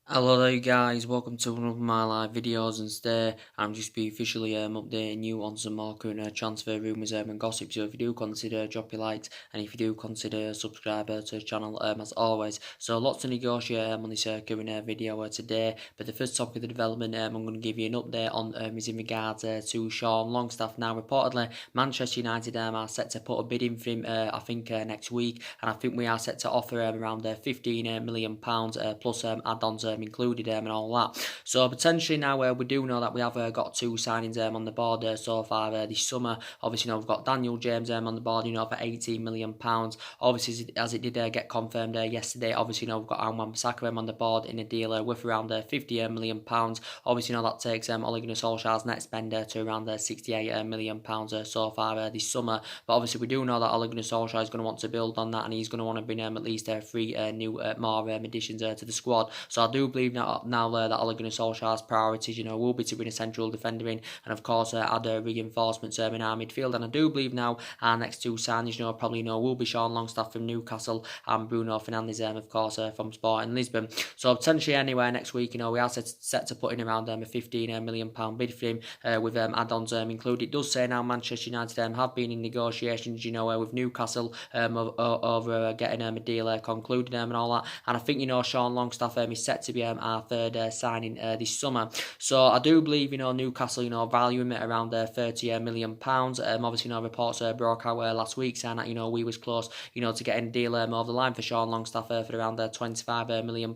Hello there guys, welcome to one of my live videos, and today I'm just be officially updating you on some more current transfer rumours and gossip. So if you do consider drop your likes, and if you do consider subscribe to the channel as always. So lots to negotiate on this current video today, but the first topic of the development I'm going to give you an update on is in regards to Sean Longstaff. Now reportedly Manchester United are set to put a bid in for him I think next week, and I think we are set to offer around £15 million plus add-ons included and all that. So potentially now we do know that we have got two signings on the board so far this summer. Obviously, we've got Daniel James on the board, for £18 million. Obviously, as it did get confirmed yesterday, obviously, we've got Wan Bissaka on the board in a deal with around £50 million. Obviously, that takes Ole Gunnar Solskjaer's net spend to around £68 million so far this summer. But obviously, we do know that Ole Gunnar Solskjaer is going to want to build on that, and he's going to want to bring at least three new more additions to the squad. So I do believe now that Ole Gunnar Solskjaer's priorities, will be to bring a central defender in, and of course add reinforcements in our midfield. And I do believe now our next two signings, probably will be Sean Longstaff from Newcastle and Bruno Fernandes, of course, from Sporting Lisbon. So potentially anywhere next week, we are set to put in around a £15 million bid for him with add-ons included. It does say now Manchester United have been in negotiations, with Newcastle over getting a deal concluded and all that. And I think Sean Longstaff is set to be our third signing this summer. So I do believe Newcastle value him at around £30 million. Obviously reports broke out last week saying that we was close to getting a deal over the line for Sean Longstaff for around £25 million.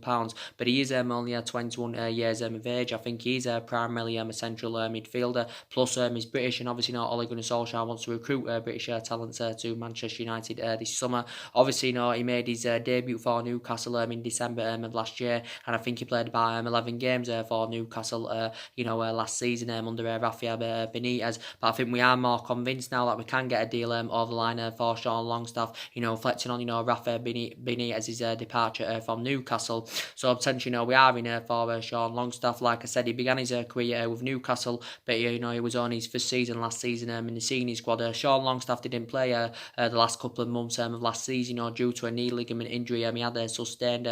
But he is only 21 years of age. I think he's primarily a central midfielder. Plus he's British, and obviously Ole Gunnar Solskjaer wants to recruit British talent to Manchester United this summer. Obviously he made his debut for Newcastle in December of last year, and I think he played about 11 games for Newcastle last season under Rafael Benitez. But I think we are more convinced now that we can get a deal over the line for Sean Longstaff, reflecting on Rafael Benitez's departure from Newcastle. So potentially we are in for Sean Longstaff. Like I said, he began his career with Newcastle, but he was on his first season last season in the senior squad. Sean Longstaff didn't play the last couple of months of last season due to a knee ligament injury he had sustained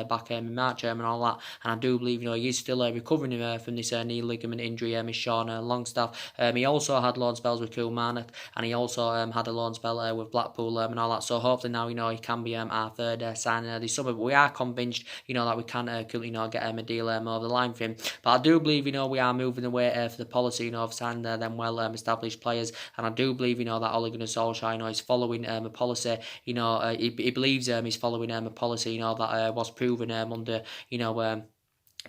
back in March and all that. And I do believe he is still recovering from this knee ligament injury. Sean Longstaff. He also had loan spells with Kilmarnock, and he also had a loan spell with Blackpool and all that. So hopefully now he can be our third signing this summer. But we are convinced that we can get a deal over the line for him. But I do believe we are moving away for the policy of signing them well established players. And I do believe that Ole Gunnar Solskjaer is following a policy. He believes he's following a policy that was proven under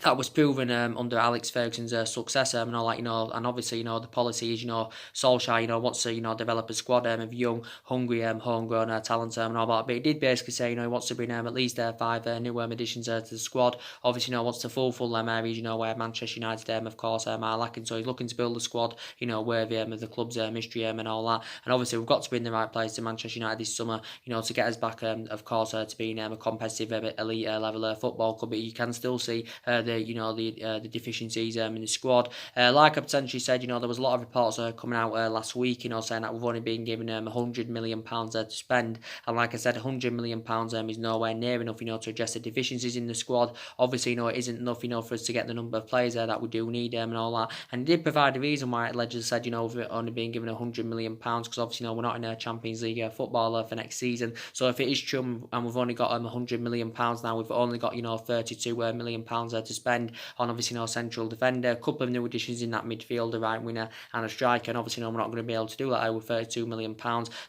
that was proven under Alex Ferguson's successor and all that, and obviously, the policy is, Solskjaer, wants to, develop a squad of young, hungry, homegrown talent and all that. But he did basically say, he wants to bring at least 5 new additions to the squad. Obviously, wants to fulfill them areas, where Manchester United, of course, are lacking. So he's looking to build a squad, worthy of the club's history and all that. And obviously, we've got to bring the right players to Manchester United this summer, to get us back, of course, to being a competitive elite level football club. But you can still see the deficiencies in the squad. Like I potentially said, there was a lot of reports coming out last week, saying that we've only been given £100 million to spend. And like I said, £100 million is nowhere near enough, to address the deficiencies in the squad. Obviously, it isn't enough, for us to get the number of players that we do need and all that. And it did provide a reason why it allegedly said, we've only been given £100 million because obviously, we're not in a Champions League football for next season. So if it is true and we've only got £100 million now, we've only got £32 million to spend on obviously central defender, a couple of new additions in that midfield, a right winger and a striker, and obviously we're not going to be able to do that with £32 million.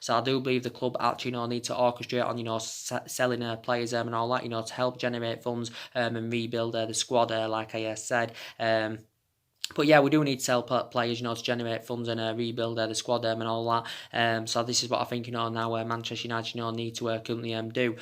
So I do believe the club actually need to orchestrate on selling players and all that, to help generate funds and rebuild the squad, like I said. But yeah, we do need to sell players, to generate funds and rebuild the squad and all that. So this is what I think, now Manchester United, need to currently do.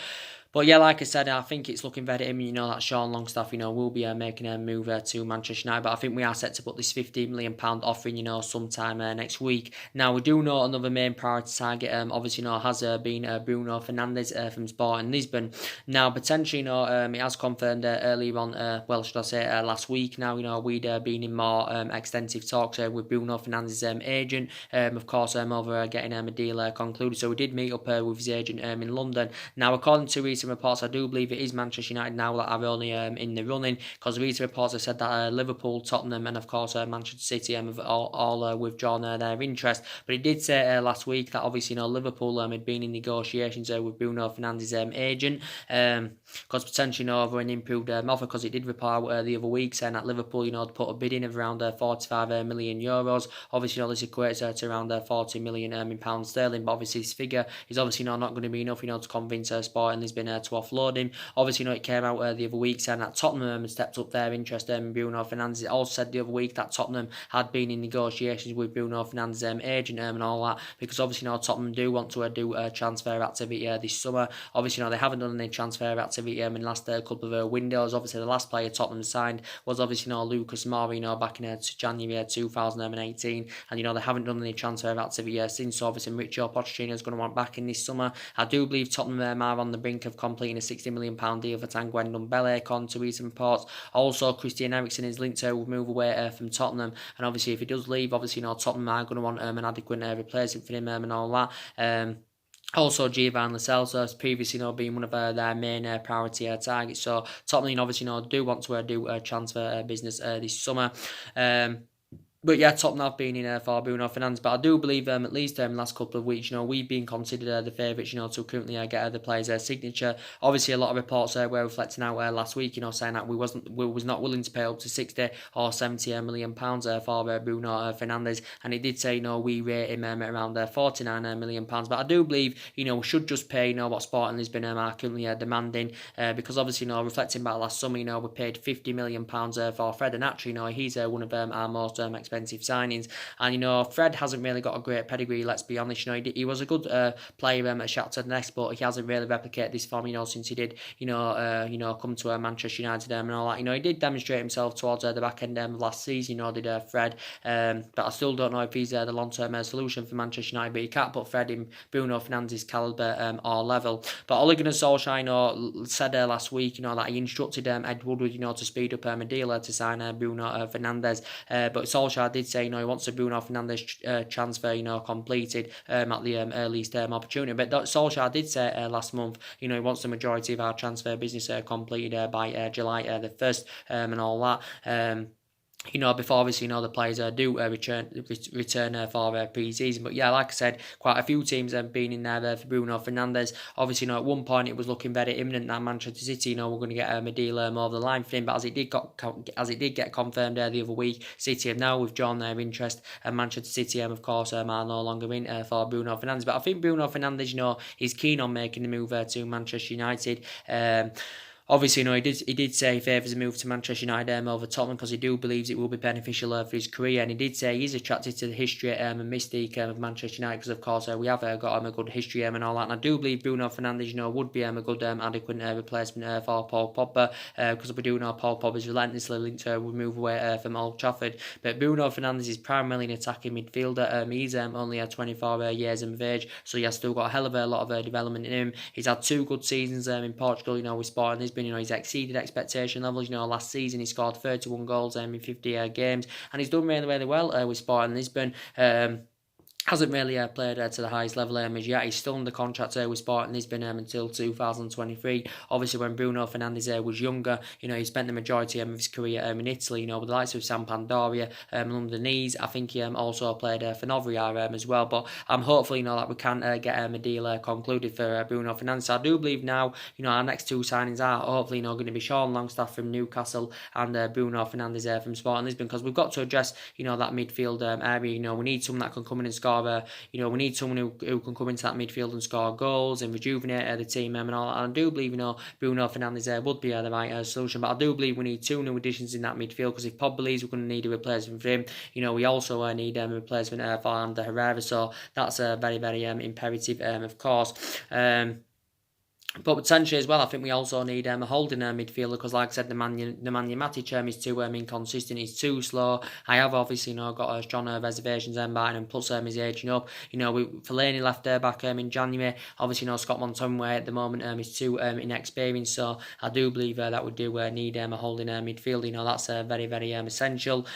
But yeah, like I said, I think it's looking very imminent, that Sean Longstaff, will be making a move to Manchester United. But I think we are set to put this £15 million offering, sometime next week. Now, we do know another main priority target, obviously, has been Bruno Fernandes from Sporting Lisbon. Now, potentially, it has confirmed earlier on, last week now, we'd been in more extensive talks with Bruno Fernandes' agent, of course, over getting a deal concluded. So we did meet up with his agent in London. Now, according to recent recent reports, I do believe it is Manchester United now that are only in the running, because recent reports have said that Liverpool, Tottenham, and of course Manchester City have all withdrawn their interest. But it did say last week that obviously Liverpool had been in negotiations with Bruno Fernandes' agent, because potentially over an improved offer, because it did report the other week saying that Liverpool had put a bid in of around 45 million euros. Obviously this equates to around 40 million in pounds sterling, but obviously this figure is obviously not going to be enough to convince Sporting Lisbon to offload him. Obviously it came out the other week saying that Tottenham had stepped up their interest in Bruno Fernandes. It also said the other week that Tottenham had been in negotiations with Bruno Fernandes' agent and all that, because obviously Tottenham do want to do transfer activity this summer. Obviously they haven't done any transfer activity in the last couple of windows. Obviously the last player Tottenham signed was obviously Lucas Moura back in January 2018, and they haven't done any transfer activity since. So obviously Mauricio Pochettino is going to want back in this summer. I do believe Tottenham are on the brink of completing a £60 million deal for Tanguy Ndombele, according to recent reports. Also Christian Eriksen is linked to move away from Tottenham, and obviously if he does leave, obviously Tottenham are going to want an adequate replacement for him and all that. Also, Giovanni Lo Celso has previously been one of their main priority targets. So Tottenham obviously do want to do transfer business this summer. But yeah, Tottenham have been in for Bruno Fernandes. But I do believe at least the last couple of weeks, we've been considered the favourites, to currently get the player's signature. Obviously, a lot of reports were reflecting out last week, saying that we was not willing to pay up to 60 or 70 million pounds for Bruno Fernandes, and he did say we rate him at around 49 million pounds. But I do believe we should just pay what Sporting Lisbon are currently demanding, because obviously reflecting back last summer, we paid 50 million pounds for Fred, and actually he's one of our most expensive signings. And Fred hasn't really got a great pedigree, let's be honest. He was a good player at Shakhtar Donetsk, but he hasn't really replicated this form since he did come to Manchester United and all that. He did demonstrate himself towards the back end of last season, did Fred, but I still don't know if he's the long-term solution for Manchester United. But you can't put Fred in Bruno Fernandes' calibre or level. But Ole Gunnar Solskjaer said last week that he instructed Ed Woodward to speed up a deal to sign Bruno Fernandes, but Solskjaer did say he wants the Bruno Fernandes transfer completed at the earliest opportunity. But Solskjaer did say last month he wants the majority of our transfer business completed by July the 1st and all that. Before obviously the players do return for pre-season. But yeah, like I said, quite a few teams have been in there for Bruno Fernandes. Obviously, at one point it was looking very imminent that Manchester City, we're going to get a deal over the line for him. But as it did get confirmed the other week, City have now withdrawn their interest, and Manchester City, of course, are no longer in for Bruno Fernandes. But I think Bruno Fernandes, is keen on making the move to Manchester United. Obviously, he did say he favours a move to Manchester United over Tottenham, because he do believes it will be beneficial for his career, and he did say he's attracted to the history and mystique of Manchester United, because of course we have got a good history and all that. And I do believe Bruno Fernandes, would be a good adequate replacement for Paul Pogba, because we do know Paul Pogba is relentlessly linked to move away from Old Trafford. But Bruno Fernandes is primarily an attacking midfielder. He's only 24 years of age, so he has still got a hell of a lot of development in him. He's had 2 good seasons in Portugal, with Sporting Lisbon. He's exceeded expectation levels. Last season he scored 31 goals in 50 games, and he's done really, really well with Sporting Lisbon. Hasn't really played to the highest level as yet. He's still under contract with Sporting Lisbon until 2023. Obviously, when Bruno Fernandes was younger, he spent the majority of his career in Italy, with the likes of Sampdoria, Londonese. I think he also played for Novria as well. But I'm hopeful, that we can get a deal concluded for Bruno Fernandes. So I do believe now, our next 2 signings are hopefully going to be Sean Longstaff from Newcastle and Bruno Fernandes from Sporting Lisbon, because we've got to address, that midfield area. We need someone that can come in and score. We need someone who can come into that midfield and score goals and rejuvenate the team and all that. And I do believe, Bruno Fernandes would be the right solution. But I do believe we need 2 new additions in that midfield, because if Pogba leaves, we're going to need a replacement for him. We also need a replacement for Ander Herrera. So that's very, very imperative, of course. But potentially as well, I think we also need a holding midfielder, because like I said, Nemanja Matic is too inconsistent, he's too slow. I have obviously got strong reservations about him, and plus he's aging up. Fellaini left there back in January. Obviously Scott McTominay at the moment is too inexperienced, so I do believe that we do need a holding midfield. That's very, very essential.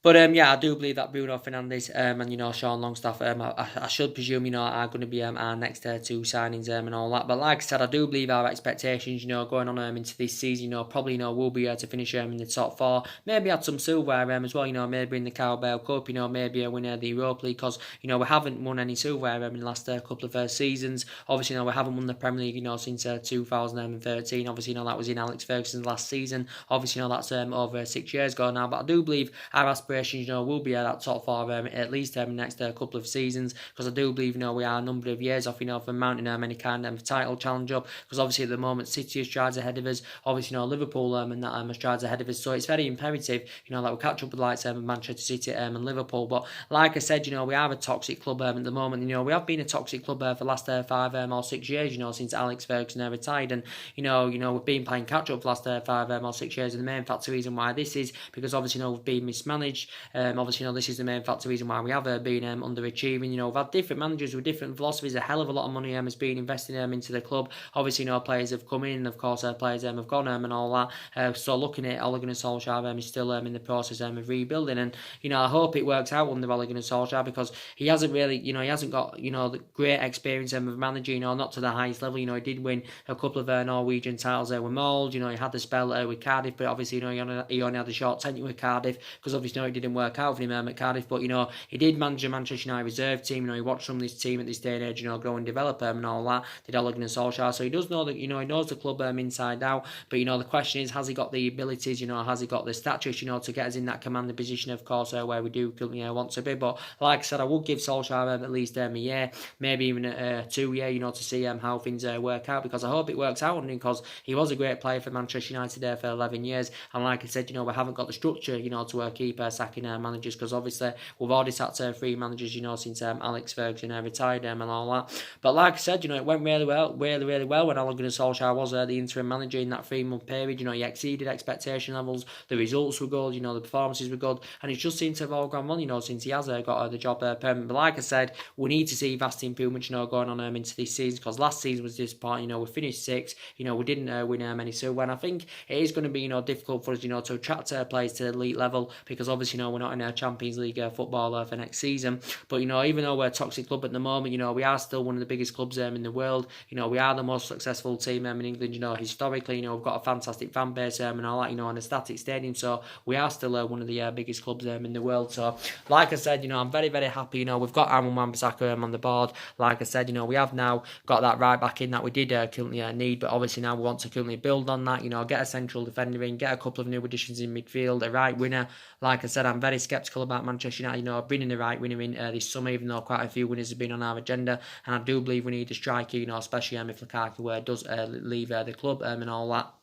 But yeah, I do believe that Bruno Fernandes and Sean Longstaff I should presume are going to be our next two signings and all that. But like I said, I do believe our expectations going on into this season probably we'll be able to finish in the top four, maybe add some silverware as well, maybe in the Carabao Cup, maybe a winner of the Europa League, because we haven't won any silverware in the last couple of seasons. Obviously we haven't won the Premier League since 2013. Obviously that was in Alex Ferguson's last season. Obviously that's over 6 years ago now, but I do believe our aspirations will be at that top four at least the next couple of seasons, because I do believe we are a number of years off from mounting any kind of title challenge up, because obviously at the moment City is strides ahead of us, obviously Liverpool and that are strides ahead of us, so it's very imperative that we catch up with the likes of Manchester City and Liverpool. But like I said, we are a toxic club at the moment. We have been a toxic club for the last 5 or 6 years, since Alex Ferguson retired, and we've been playing catch up for the last 5 or 6 years, and the main factor reason why this is because obviously we've been mismanaged. Obviously this is the main factor reason why we have been underachieving. We've had different managers with different philosophies. A hell of a lot of money has been invested into the club. Obviously players have come in, and of course players have gone and all that. So looking at Ole Gunnar Solskjaer is still in the process of rebuilding, and I hope it works out under Ole Gunnar Solskjaer, because he hasn't really he hasn't got the great experience of managing, not to the highest level. He did win a couple of Norwegian titles with Mold. He had the spell with Cardiff, but obviously he only had a short tenure with Cardiff, because obviously it didn't work out for him at Cardiff. But he did manage a Manchester United reserve team. He watched from this team at this day and age grow and develop and all that. Did Ole Gunnar Solskjaer, so he does know that he knows the club inside out. But the question is, has he got the abilities? Has he got the stature to get us in that commanding position, of course, where we do want to be. But like I said, I would give Solskjaer at least a year, maybe even 2 years, to see how things work out, because I hope it works out, because he was a great player for Manchester United there for 11 years, and like I said, we haven't got the structure, to keep sacking managers, because obviously we've already sacked 3 managers, since Alex Ferguson retired and all that. But like I said, it went really well when Ole Gunnar Solskjaer was the interim manager in that 3-month period. He exceeded expectation levels, the results were good, the performances were good, and it just seems to have all gone well, since he has got the job permanent. But like I said, we need to see vast improvements, going on into this season, because last season was disappointing. We finished 6th, we didn't win many silver, and I think it is going to be difficult for us, to attract players to the elite level, because obviously we're not in a Champions League football for next season. But even though we're a toxic club at the moment, we are still one of the biggest clubs in the world. We are the most successful team in England. Historically, we've got a fantastic fan base and all that, and a static stadium. So we are still one of the biggest clubs in the world. So like I said, I'm very, very happy. We've got Aaron Wan-Bissaka on the board. Like I said, we have now got that right back in that we did currently need, but obviously now we want to currently build on that. Get a central defender in, get a couple of new additions in midfield, a right winner. Like I said, I'm very sceptical about Manchester United, bringing the right winner in this summer, even though quite a few winners have been on our agenda, and I do believe we need a striker, especially if Lukaku does leave the club and all that.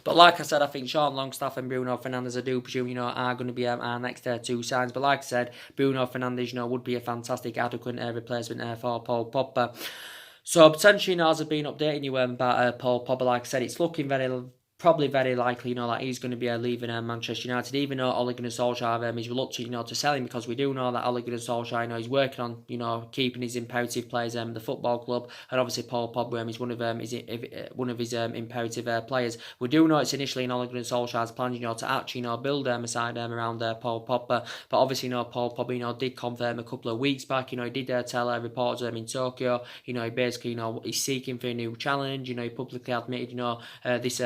But like I said, I think Sean Longstaff and Bruno Fernandes, I do presume, are going to be our next 2 signs. But like I said, Bruno Fernandes, would be a fantastic, adequate replacement for Paul Pogba. So potentially, as I've been updating you about Paul Pogba, like I said, it's looking probably very likely, that he's going to be leaving Manchester United, even though Ole Gunnar Solskjaer is reluctant, to sell him, because we do know that Ole Gunnar Solskjaer, he's working on, keeping his imperative players the football club, and obviously Paul Pogba is one of his imperative players. We do know it's initially in Ole Gunnar Solskjaer's plan, to actually, build a side around Paul Pogba, but obviously, Paul Pogba, did confirm a couple of weeks back, he did tell reporters in Tokyo, he basically, he's seeking for a new challenge, he publicly admitted, this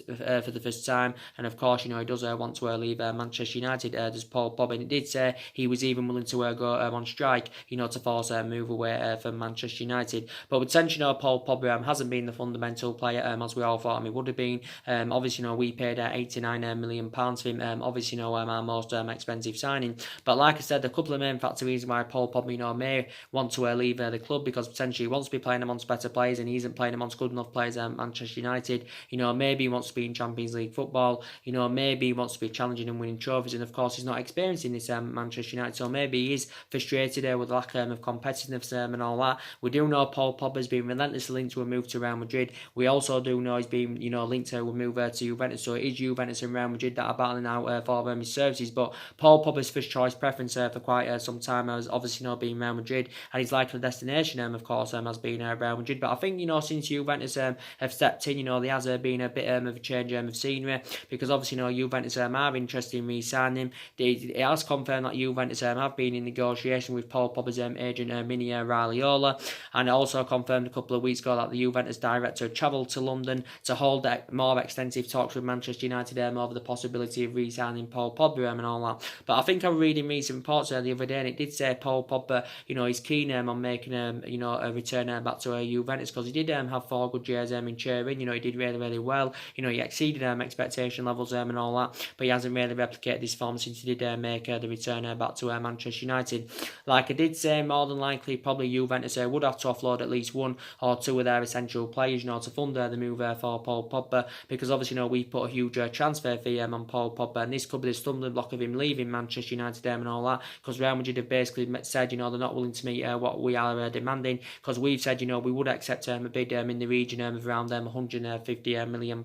for the first time, and of course, he does want to leave Manchester United. Does Paul Pogba, and he did say he was even willing to go on strike, to force a move away from Manchester United. But potentially, Paul Pogba hasn't been the fundamental player as we all thought he would have been. Obviously, we paid £89 million for him. Obviously, our most expensive signing. But like I said, a couple of main factor reasons why Paul Pogba, may want to leave the club, because potentially he wants to be playing amongst better players, and he isn't playing amongst good enough players at Manchester United. Maybe he wants to be in Champions League football, maybe he wants to be challenging and winning trophies, and of course he's not experiencing this Manchester United, so maybe he is frustrated with the lack of competitiveness and all that. We do know Paul Pogba's been relentlessly linked to a move to Real Madrid. We also do know he's been linked to a move to Juventus, so it is Juventus and Real Madrid that are battling out for his services. But Paul Pogba's first choice preference for quite some time has obviously been Real Madrid, and his likely destination of course has been Real Madrid. But I think since Juventus have stepped in, there has been a bit of a change of scenery, because obviously, Juventus are interested in re-signing him. It has confirmed that Juventus have been in negotiation with Paul Pogba's agent Mini Raiola, and it also confirmed a couple of weeks ago that the Juventus director had travelled to London to hold more extensive talks with Manchester United over the possibility of re-signing Paul Pogba and all that. But I think I was reading recent reports the other day, and it did say Paul Pogba, he's keen on making a return back to Juventus, because he did have 4 good years in Turin. He did really, really well. He exceeded expectation levels and all that, but he hasn't really replicated this form since he did make the return back to Manchester United. Like I did say, more than likely, probably Juventus would have to offload at least 1 or 2 of their essential players, to fund the move for Paul Pogba, because obviously, we put a huge transfer fee on Paul Pogba, and this could be the stumbling block of him leaving Manchester United and all that, because Real Madrid have basically said, they're not willing to meet what we are demanding, because we've said, we would accept a bid in the region of around £150 million.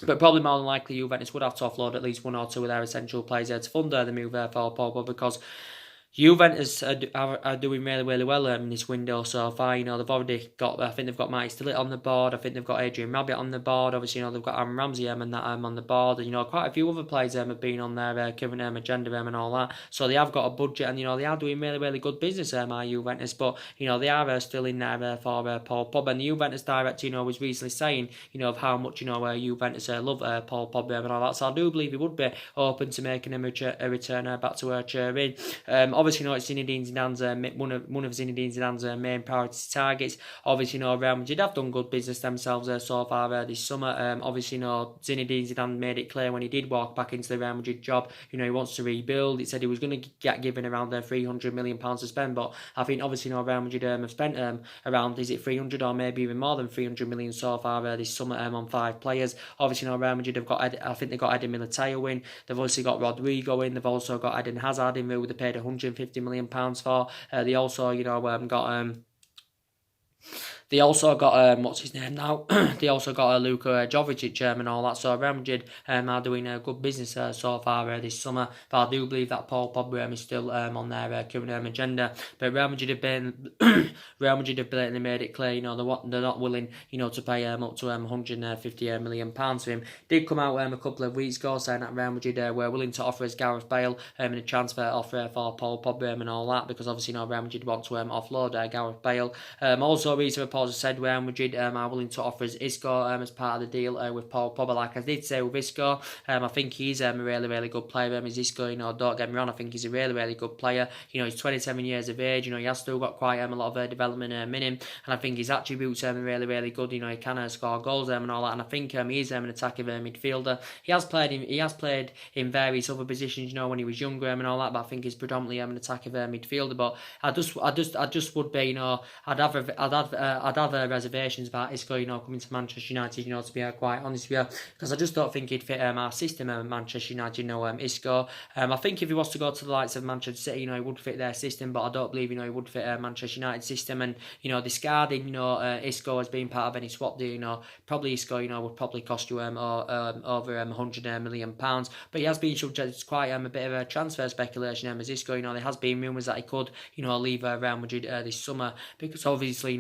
But probably more than likely, Juventus would have to offload at least 1 or 2 of their essential players to fund the move for Pogba, because Juventus are doing really, really well in this window so far. They've already got, I think they've got Mike Stillett on the board. I think they've got Adrian Rabiot on the board. Obviously, they've got Aaron Ramsey and that on the board. And, quite a few other players have been on their current agenda and all that. So they have got a budget, and, they are doing really, really good business, Juventus. But, they are still in there for Paul Pogba. And the Juventus director, was recently saying, of how much, Juventus love Paul Pogba and all that. So I do believe he would be open to making a return back to Turin. Obviously, it's Zinedine Zidane's one of Zinedine Zidane's main priority targets. Obviously, Real Madrid have done good business themselves so far this summer. Obviously, Zinedine Zidane made it clear when he did walk back into the Real Madrid job, he wants to rebuild. He said he was going to get given around £300 million to spend, but I think obviously, Real Madrid have spent around, is it 300 or maybe even more than 300 million so far this summer on 5 players. Obviously, Real Madrid have got, I think they've got Eden Militao in. They've obviously got Rodrigo in. They've also got Eden Hazard in, who they paid £150 million for. They also, got They also got, what's his name now? They also got Luka Jovic and all that. So Real Madrid are doing good business so far this summer. But I do believe that Paul Pogba is still on their current agenda. But Real Madrid have blatantly made it clear, they're not willing, to pay up to £150 million for him. Did come out a couple of weeks ago saying that Real Madrid were willing to offer us Gareth Bale and a transfer offer for Paul Pogba and all that, because obviously, Real Madrid want to offload Gareth Bale. Also, recent reports have said Real Madrid are willing to offer us Isco as part of the deal with Paul Pogba. Like I did say with Isco, I think he's a really, really good player. Is Isco, don't get me wrong, I think he's a really, really good player. He's 27 years of age. He has still got quite a lot of development in him, and I think his attributes are really, really good. He can score goals and all that, and I think he's an attacking midfielder. He has played in various other positions, when he was younger and all that, but I think he's predominantly an attacking midfielder. But I just would be, I'd have reservations about Isco, coming to Manchester United, to be quite honest with you, because I just don't think he'd fit our system at Manchester United, Isco. I think if he was to go to the likes of Manchester City, he would fit their system, but I don't believe, he would fit Manchester United system. And, discarding, Isco as being part of any swap deal, probably Isco, would probably cost you over £100 million. But he has been subject to quite a bit of a transfer speculation as Isco. There has been rumours that he could, leave Real Madrid this summer, because obviously,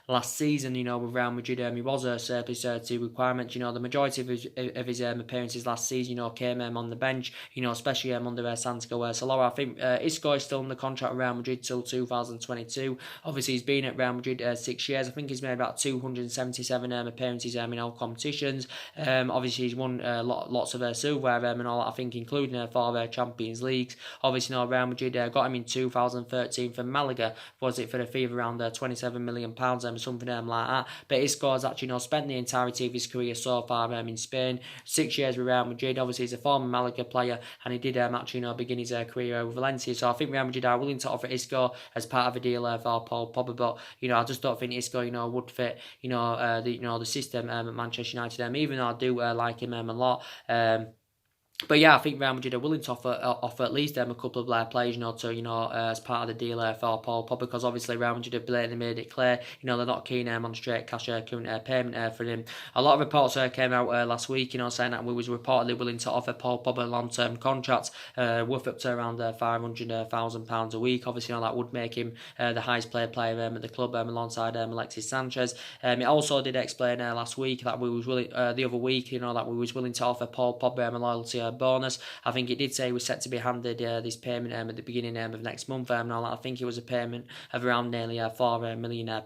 last season, with Real Madrid, he was a surplus to requirements. The majority of his appearances last season, came on the bench, especially under Santiago Solari. I think Isco is still on the contract with Real Madrid till 2022. Obviously, he's been at Real Madrid 6 years. I think he's made about 277 appearances in all competitions. Obviously, he's won lots of silverware and all that, I think, including 4 Champions Leagues. Obviously, Real Madrid got him in 2013 from Malaga. Was it for a fee of around £27 million, something like that? But Isco has actually spent the entirety of his career so far in Spain. 6 years with Real Madrid. Obviously, he's a former Malaga player, and he did actually begin his career with Valencia. So I think Real Madrid are willing to offer Isco as part of a deal for Paul Pogba. But I just don't think Isco would fit the system at Manchester United. Even though I do like him a lot. But yeah, I think Real Madrid are willing to offer at least a couple of their players, as part of the deal for Paul Pogba, because obviously Real Madrid have blatantly made it clear, they're not keen on straight cash current payment for him. A lot of reports came out last week, saying that we was reportedly willing to offer Paul Pogba long-term contracts worth up to around £500,000 a week. Obviously, that would make him the highest player at the club alongside Alexis Sanchez. It also did explain last week that we was willing, the other week, that we was willing to offer Paul Pogba a loyalty bonus. I think it did say he was set to be handed this payment at the beginning of next month. I think it was a payment of around nearly £4 million.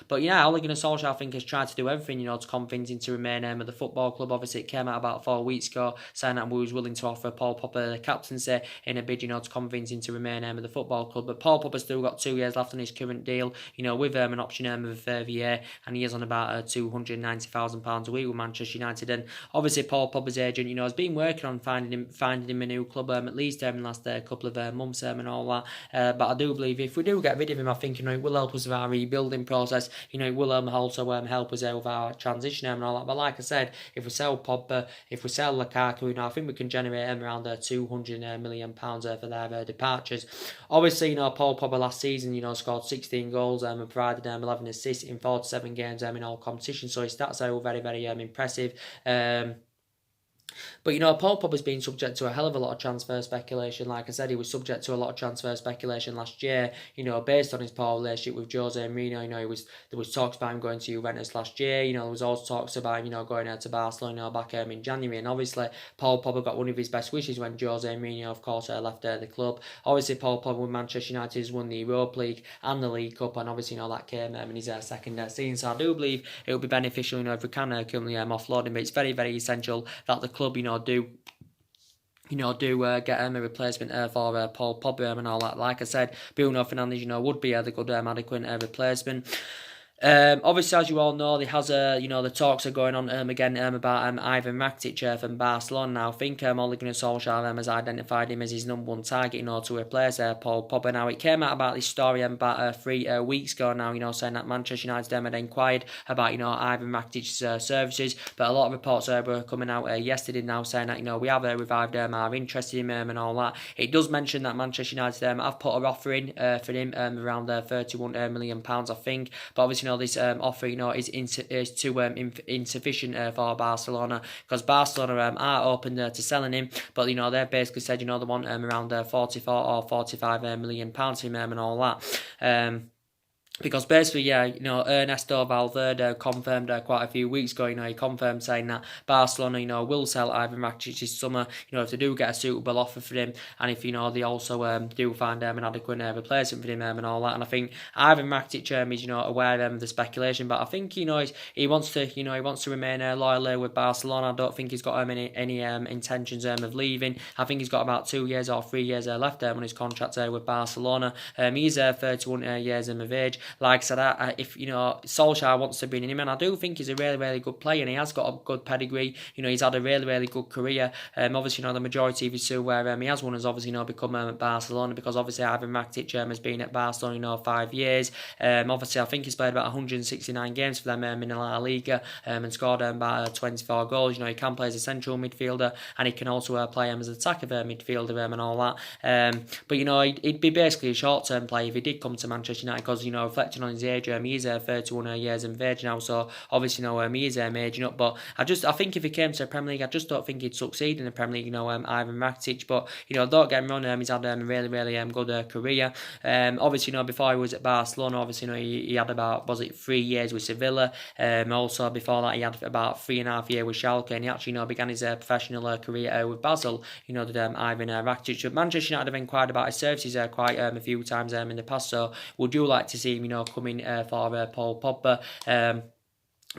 But yeah, Ole Gunnar Solskjaer, I think, has tried to do everything, to convince him to remain at the football club. Obviously, it came out about 4 weeks ago saying that we was willing to offer Paul Pogba the captaincy in a bid, to convince him to remain at the football club. But Paul Pogba's still got 2 years left on his current deal, with an option of a further year, and he is on about £290,000 a week with Manchester United. And obviously, Paul Pogba's agent, has been working on finding him a new club at least in the last couple of months and all that. But I do believe if we do get rid of him, I think it will help us with our rebuilding process. It will also help us with our transition and all that. But like I said, if we sell Pogba, if we sell Lukaku, I think we can generate around £200 million for their departures. Obviously, Paul Pogba last season, scored 16 goals and provided 11 assists in 47 games in all competitions. So his stats are very, very impressive. But Paul Pogba's been subject to a hell of a lot of transfer speculation. Like I said, he was subject to a lot of transfer speculation last year, based on his poor relationship with Jose Mourinho. There was talks about him going to Juventus last year. There was also talks about him, going out to Barcelona back in January. And obviously, Paul Pogba got one of his best wishes when Jose Mourinho, of course, left the club. Obviously, Paul Pogba with Manchester United has won the Europa League and the League Cup, and obviously, that came in his second season. So I do believe it will be beneficial, if we can currently offload him. But it's very, very essential that the club, do get a replacement for Paul Pogba and all that. Like I said, Bruno Fernandes, would be the good adequate replacement. Obviously, as you all know, there has the talks are going on again about Ivan Rakitic from Barcelona. Now, I think Ole Gunnar Solskjaer has identified him as his number one target, to replace Paul Pogba. Now, it came out about this story about 3 weeks ago now, saying that Manchester United had inquired about Ivan Rakitic's services, but a lot of reports were coming out yesterday now saying that we have revived our interest in him and all that. It does mention that Manchester United have put an offer in for him around £31 million, I think, but obviously this offer is too insufficient for Barcelona, because Barcelona are open to selling him, but they've basically said they want around 44 or £45 million for him and all that. Because basically, Ernesto Valverde confirmed quite a few weeks ago, he confirmed saying that Barcelona, will sell Ivan Rakitic this summer, if they do get a suitable offer for him, and if, they also do find an adequate replacement for him and all that. And I think Ivan Rakitic is, aware of the speculation, but I think, he wants to remain loyal with Barcelona. I don't think he's got any intentions of leaving. I think he's got about 2 years or 3 years left on his contract with Barcelona. He's 31 years of age. Like I said, if Solskjaer wants to bring him in, I do think he's a really, really good player, and he has got a good pedigree. He's had a really, really good career. Obviously, the majority of his two where he has won has obviously become at Barcelona, because obviously Ivan Rakitic has been at Barcelona 5 years. Obviously, I think he's played about 169 games for them in La Liga and scored about 24 goals. He can play as a central midfielder, and he can also play as an attacker midfielder and all that. But he'd be basically a short-term player if he did come to Manchester United, because reflecting on his age, he is 31 years of age now, so obviously he is aging up. But I think if he came to the Premier League, I just don't think he'd succeed in the Premier League. Ivan Rakitic, but don't get me wrong, he's had a really, really good career. Obviously, before he was at Barcelona, obviously he had about 3 years with Sevilla. Also before that, he had about 3.5 years with Schalke, and he actually began his professional career with Basel. Ivan Rakitic. But Manchester United have inquired about his services quite a few times in the past. So would you like to see him, coming for Paul Pogba?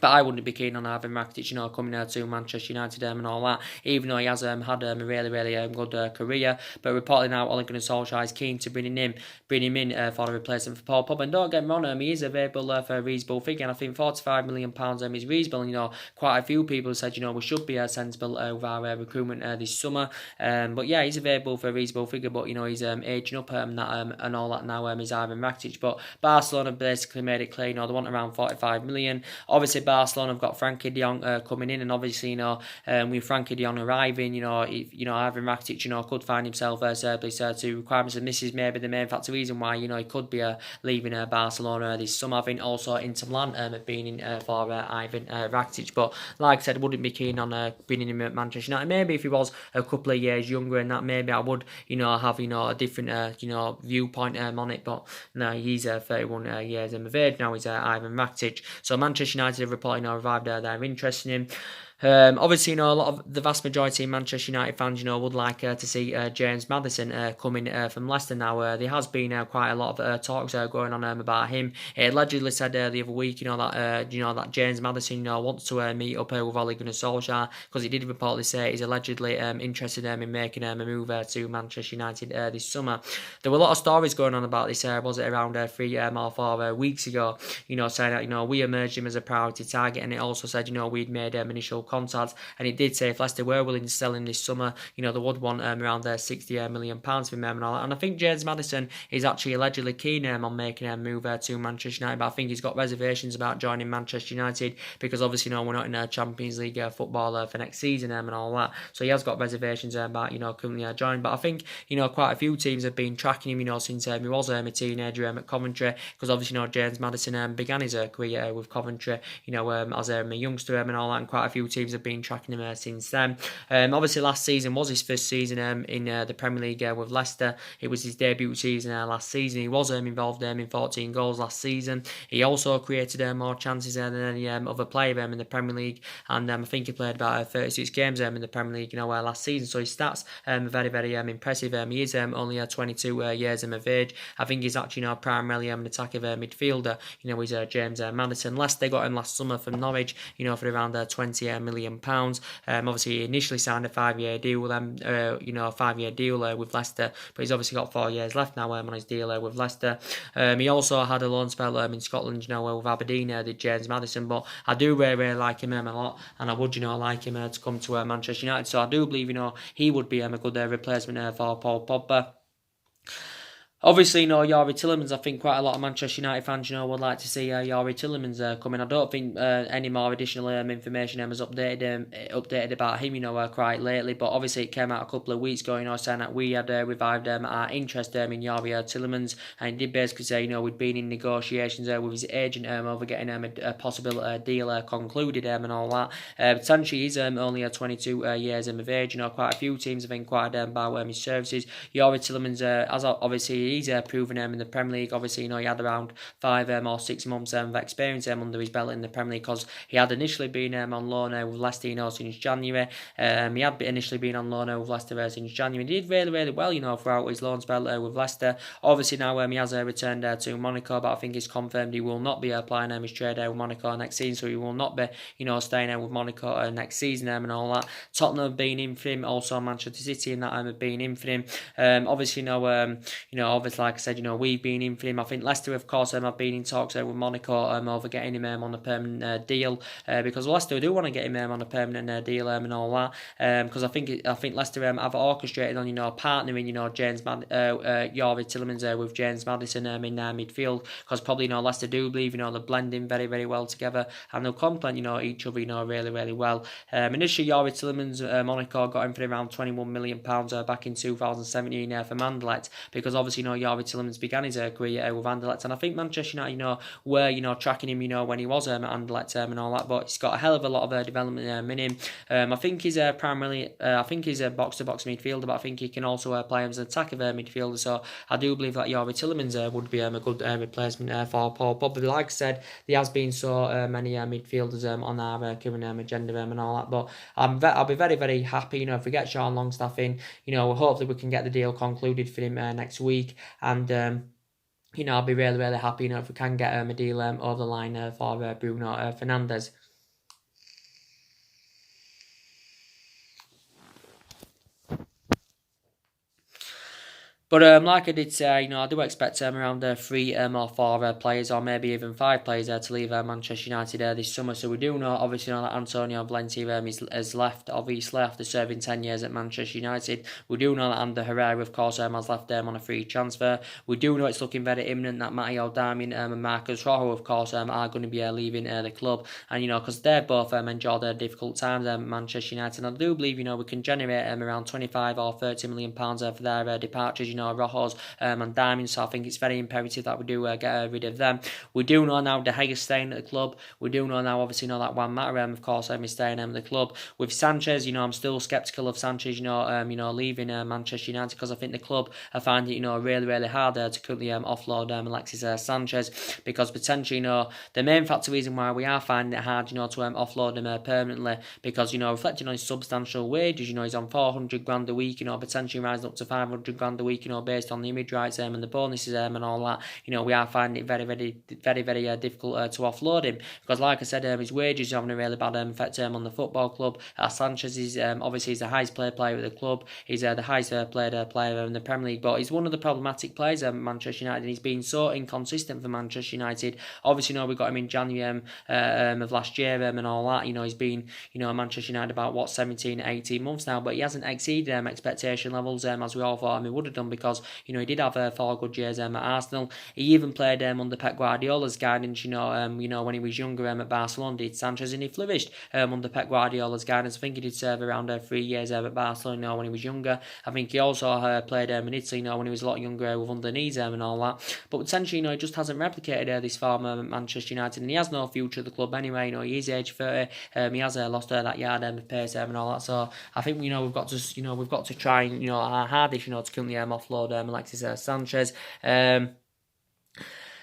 But I wouldn't be keen on Ivan Rakitic, coming to Manchester United and all that, even though he has had a really, really good career. But reportedly now, Ole Gunnar Solskjaer is keen to bring him in for a replacement for Paul Pogba. And don't get me wrong, he is available for a reasonable figure, and I think £45 million is reasonable. Quite a few people said, we should be sensible with our recruitment this summer. But yeah, he's available for a reasonable figure, but he's aging up and all that now is Ivan Rakitic. But Barcelona basically made it clear, they want around 45 million. Obviously, obviously Barcelona have got Frankie de Jong coming in, and obviously, with Frankie de Jong arriving, Ivan Rakitic, could find himself surplus to requirements, and this is maybe the main factor reason why, he could be leaving Barcelona this summer. I think also Inter Milan have been in for Ivan Rakitic, but like I said, I wouldn't be keen on bringing him at Manchester United. Maybe if he was a couple of years younger and that, maybe I would, have, a different, viewpoint on it, but no, he's 31 years of age now, he's Ivan Rakitic. So Manchester United have reported, revived their interest in him. Obviously, a lot of the vast majority of Manchester United fans, would like to see James Maddison coming from Leicester. Now, there has been quite a lot of talks going on about him. It allegedly said the other week, that James Maddison, wants to meet up with Ole Gunnar Solskjaer, because he did reportedly say he's allegedly interested in making a move to Manchester United this summer. There were a lot of stories going on about this. Was it around 3 or 4 weeks ago? Saying that we emerged him as a priority target, and it also said we'd made initial contact, and it did say if Leicester were willing to sell him this summer, they would want around £60 million from him and all that. And I think James Maddison is actually allegedly keen on making a move to Manchester United, but I think he's got reservations about joining Manchester United because obviously we're not in a Champions League football for next season and all that, so he has got reservations about currently joining. But I think quite a few teams have been tracking him since he was a teenager at Coventry, because obviously James Maddison began his career with Coventry as a youngster and all that, and quite a few teams have been tracking him since then. Obviously last season was his first season in the Premier League with Leicester. It was his debut season last season. He was involved in 14 goals last season. He also created more chances than any other player in the Premier League, and I think he played about 36 games in the Premier League last season, so his stats are very, very impressive. He is only 22 years of age. I think he's actually primarily an attacking midfielder. He's James Maddison. Leicester got him last summer from Norwich, for around £20 million. Obviously, he initially signed a 5-year deal with them, a 5-year deal with Leicester, but he's obviously got 4 years left now on his deal with Leicester. He also had a loan spell in Scotland, with Aberdeen, did James Maddison, but I do really, really like him a lot, and I would, like him to come to Manchester United, so I do believe, he would be a good replacement for Paul Pogba. Obviously, Youri Tielemans, I think quite a lot of Manchester United fans, would like to see Youri Tielemans come in. I don't think any more additional information was updated about him, quite lately, but obviously it came out a couple of weeks ago, saying that we had revived our interest in Youri Tielemans, and he did basically say, we'd been in negotiations with his agent over getting a possible deal concluded and all that. Potentially, he's only 22 years of age, quite a few teams have inquired about his services. Youri Tielemans, as obviously he's proven in the Premier League. Obviously, he had around 5 or 6 months of experience under his belt in the Premier League, because he had initially been on loan with Leicester, since January. He had initially been on loan with Leicester since January. He did really, really well, throughout his loan spell with Leicester. Obviously, now he has returned to Monaco, but I think it's confirmed he will not be applying his trade with Monaco next season, so he will not be, staying with Monaco next season and all that. Tottenham have been in for him, also Manchester City and that have been in for him. Obviously, obviously, like I said, we've been in for him. I think Leicester, of course, have been in talks with Monaco over getting him on a permanent deal, because Leicester do want to get him on a permanent deal and all that. Because I think Leicester have orchestrated on partnering Youri Tielemans with James Maddison in their midfield, because probably Leicester do believe they're blending very, very well together, and they'll complement each other really, really well. Initially, Youri Tielemans, Monaco got him for around £21 million back in 2017 from Anderlecht, because obviously Youri Tielemans began his career with Anderlecht, and I think Manchester United were tracking him when he was at Anderlecht and all that, but he's got a hell of a lot of development in him. I think he's primarily he's a box-to-box midfielder, but I think he can also play him as an attacking midfielder, so I do believe that Youri Tielemans would be a good replacement for Paul Pogba. Like I said, there has been so many midfielders on our current agenda and all that, but I'll be very, very happy if we get Sean Longstaff in. Hopefully we can get the deal concluded for him next week, and I'll be really, really happy if we can get a deal over the line for Bruno Fernandes. But like I did say, I do expect around 3 or 4 players, or maybe even 5 players to leave Manchester United this summer. So we do know, obviously, that Antonio Valencia has left, obviously, after serving 10 years at Manchester United. We do know that Ander Herrera, of course, has left on a free transfer. We do know it's looking very imminent that Matteo Darmian and Marcus Rojo, of course, are going to be leaving the club. And, because they've both enjoyed difficult times at Manchester United. And I do believe, we can generate around 25 or 30 million pounds for their departures, Rojo's and Darmian. So I think it's very imperative that we do get rid of them. We do know now De Gea's staying at the club. We do know now, obviously, that Juan Mata, of course, is staying at the club. With Sanchez, I'm still sceptical of Sanchez, leaving Manchester United, because I think the club are finding it, really, really hard to currently offload Alexis Sanchez, because potentially, the main factor reason why we are finding it hard, to offload him permanently, because, reflecting on his substantial wages, he's on 400 grand a week, potentially rising up to 500 grand a week, based on the image rights and the bonuses and all that. We are finding it very, very, very, very difficult to offload him, because, like I said, his wages are having a really bad effect on the football club. Sanchez is obviously he's the highest paid player at the club. He's the highest paid player in the Premier League, but he's one of the problematic players at Manchester United, and he's been so inconsistent for Manchester United. Obviously, we got him in January of last year and all that. He's been at Manchester United about 17, 18 months now, but he hasn't exceeded expectation levels as we all thought he would have done, because he did have 4 good years at Arsenal. He even played under Pep Guardiola's guidance. When he was younger at Barcelona, did Sanchez, and he flourished under Pep Guardiola's guidance. I think he did serve around 3 years at Barcelona when he was younger. I think he also played in Italy when he was a lot younger with underknees and all that. But potentially, he just hasn't replicated this form at Manchester United, and he has no future at the club anyway. He is age 30. He has lost that yard of pace and all that. So I think we've got to try and our hardest to currently offload Alexis Sanchez.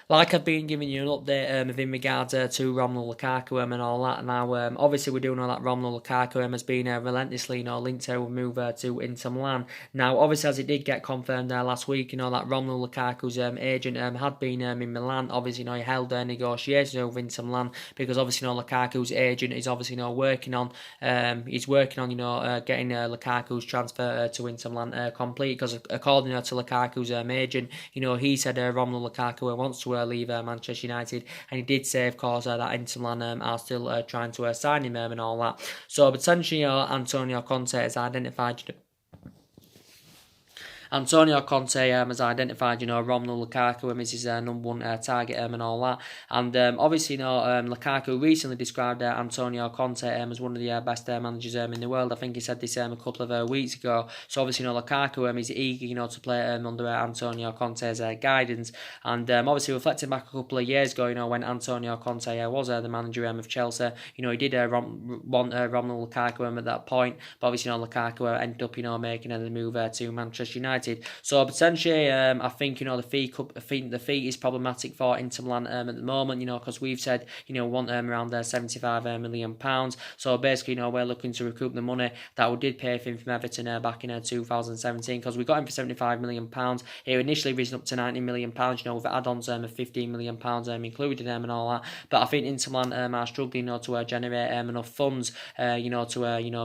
Like I've been giving you an update in regards to Romelu Lukaku and all that. Now, obviously, we do know that Romelu Lukaku has been relentlessly linked to a move to Inter Milan. Now, obviously, as it did get confirmed last week, that Romelu Lukaku's agent had been in Milan. Obviously, he held negotiations with Inter Milan, because obviously, Lukaku's agent is obviously working on getting Lukaku's transfer to Inter Milan complete. Because according to Lukaku's agent, he said Romelu Lukaku wants to leave Manchester United, and he did say, of course, that Inter Milan are still trying to sign him and all that. So potentially, Antonio Conte has identified. Antonio Conte has identified, Romelu Lukaku as his number one target and all that. And obviously, Lukaku recently described Antonio Conte as one of the best managers in the world. I think he said this a couple of weeks ago. So obviously, Lukaku is eager, to play under Antonio Conte's guidance. And obviously, reflecting back a couple of years ago, when Antonio Conte was the manager of Chelsea, he did want Romelu Lukaku at that point. But obviously, Lukaku ended up, making the move to Manchester United. So potentially, I think the fee is problematic for Inter Milan at the moment. Because we've said want around £75 million. So basically, we're looking to recoup the money that we did pay for him from Everton back in 2017. Because we got him for £75 million. It initially risen up to £90 million. with add-ons of £15 million included and all that. But I think Inter Milan are struggling to generate enough funds to